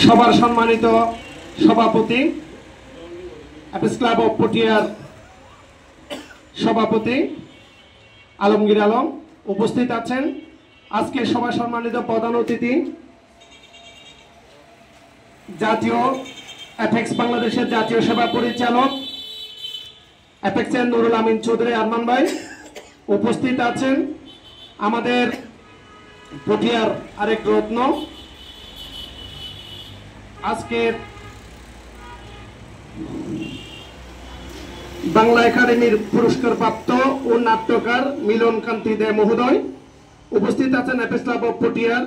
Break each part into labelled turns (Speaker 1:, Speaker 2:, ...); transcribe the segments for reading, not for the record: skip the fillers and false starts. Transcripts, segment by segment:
Speaker 1: সবার সম্মানিত সভাপতি অ্যাপেক্স ক্লাব অফ পটিয়ার সভাপতি আলমগীর আলম উপস্থিত আছেন। আজকে সবার সম্মানিত প্রধান অতিথি জাতীয় অ্যাপেক্স বাংলাদেশের জাতীয় সেবা পরিচালক অ্যাপেক্সের নুরুল আমিন চৌধুরী আরমান ভাই উপস্থিত আছেন। আমাদের পটিয়ার আরেক রত্ন, আজকের বাংলা একাডেমির পুরস্কার প্রাপ্ত ও নাট্যকার মিলন কান্তি দে মহোদয় উপস্থিত আছেন। অ্যাপেক্স ক্লাব অফ পটিয়ার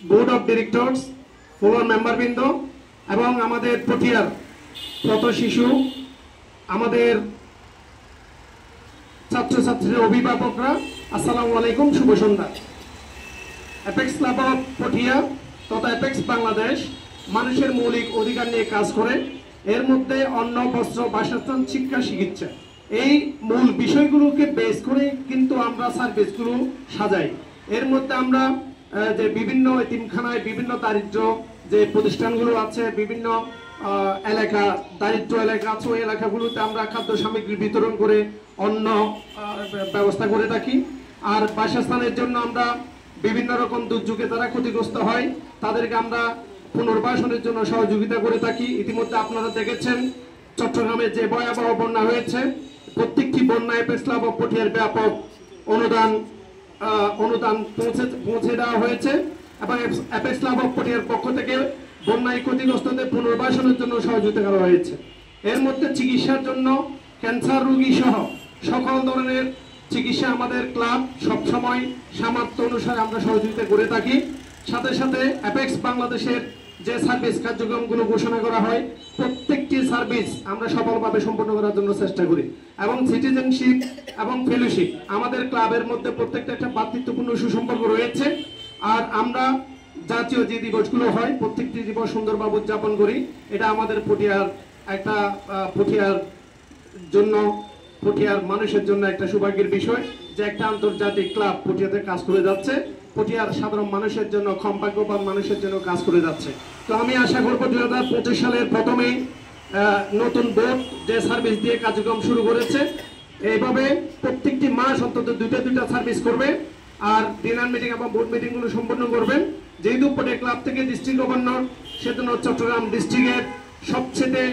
Speaker 1: বোর্ড অফ ডিরেক্টরস, ফ্লোর মেম্বারবৃন্দ এবং আমাদের পটিয়ার পথ শিশু, আমাদের ছাত্রছাত্রীর অভিভাবকরা, আসসালামু আলাইকুম, শুভ সন্ধ্যা। অ্যাপেক্স ক্লাব অফ পটিয়া তথা অ্যাপেক্স বাংলাদেশ মানুষের মৌলিক অধিকার নিয়ে কাজ করে। এর মধ্যে অন্ন, বস্ত্র, বাসস্থান, শিক্ষা, চিকিৎসা এই মূল বিষয়গুলোকে বেস করে কিন্তু আমরা সার্ভিসগুলো সাজাই। এর মধ্যে আমরা যে বিভিন্ন এতিমখানায় বিভিন্ন দারিদ্র যে প্রতিষ্ঠানগুলো আছে, বিভিন্ন এলাকা দারিদ্র এলাকা আছে, ওই এলাকাগুলোতে আমরা খাদ্য সামগ্রী বিতরণ করে অন্ন ব্যবস্থা করে থাকি। আর বাসস্থানের জন্য আমরা বিভিন্ন রকম দুর্যোগে তারা ক্ষতিগ্রস্ত হয়, তাদেরকে আমরা পুনর্বাসনের জন্য সহযোগিতা করে থাকি। ইতিমধ্যে আপনারা দেখেছেন চট্টগ্রামে যে ভয়াবহ বন্যা হয়েছে, প্রত্যেকটি বন্যায় অ্যাপেক্স ক্লাব অফ পটিয়ার ব্যাপক অনুদান পৌঁছে দেওয়া হয়েছে এবং অ্যাপেক্স ক্লাব অফ পটিয়ার পক্ষ থেকে বন্যায় ক্ষতিগ্রস্তদের পুনর্বাসনের জন্য সহযোগিতা করা হয়েছে। এর মধ্যে চিকিৎসার জন্য ক্যান্সার রোগী সহ সকল ধরনের চিকিৎসা আমাদের ক্লাব সবসময় সামর্থ্য অনুসারে আমরা সহযোগিতা করে থাকি। সাথে সাথে অ্যাপেক্স বাংলাদেশের যে সার্ভিস কার্যক্রমগুলো ঘোষণা করা হয়, প্রত্যেকটি সার্ভিস আমরা সফলভাবে সম্পন্ন করার জন্য চেষ্টা করি এবং সিটিজেনশিপ এবং ফেলোশিপ আমাদের ক্লাবের মধ্যে প্রত্যেকটা একটা ভ্রাতৃত্বপূর্ণ সুসম্পর্ক রয়েছে। আর আমরা জাতীয় যে দিবসগুলো হয় প্রত্যেকটি দিবস সুন্দরভাবে উদযাপন করি। এটা আমাদের পটিয়ার একটা পটিয়ার মানুষের জন্য একটা সৌভাগ্যের বিষয় যে একটা আন্তর্জাতিক ক্লাব পটিয়াতে কাজ করে যাচ্ছে, পটিয়ার সাধারণ মানুষের জন্য, কম ভাগ্যবান মানুষের জন্য কাজ করে যাচ্ছে। তো আমি আশা করবো 2025 সালের প্রথমেই নতুন বোর্ড যে সার্ভিস দিয়ে কার্যক্রম শুরু করেছে, এইভাবে প্রত্যেকটি মাস অন্তত দুইটা সার্ভিস করবে আর ডিনার মিটিং এবং বোর্ড মিটিংগুলো সম্পন্ন করবেন। যেহেতু পটিয়া ক্লাব থেকে ডিস্ট্রিক্ট গভর্নর, সেজন্য চট্টগ্রাম ডিস্ট্রিক্টের সবচেয়ে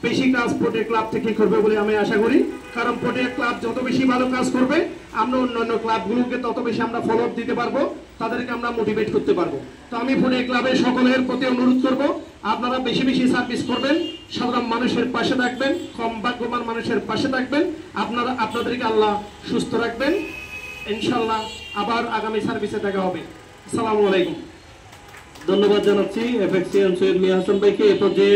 Speaker 1: বেশি কাজ পটিয়া ক্লাব থেকে করবে বলে আমি আশা করি। কারণ পটিয়া ক্লাব যত বেশি ভালো কাজ করবে, আমরা অন্যান্য ক্লাবগুলোকে তত বেশি আমরা ফলো আপ দিতে পারবো, তাদেরকে আমরা মোটিভেট করতে পারবো। তো আমি পটিয়া ক্লাবের সকলের প্রতি অনুরোধ করব, আপনারা বেশি বেশি সার্ভিস করবেন, সাধারণ মানুষের পাশে থাকবেন, কম ভাগ্যবান মানুষের পাশে থাকবেন। আপনাদেরকে আল্লাহ সুস্থ রাখবেন। ইনশাল্লাহ আবার আগামী সার্ভিসে দেখা হবে। আসসালামু আলাইকুম।
Speaker 2: ধন্যবাদ জানাচ্ছি অ্যাপেক্সিয়ান সৈয়দ মিয়া হাসান ভাইকে। এরপর যে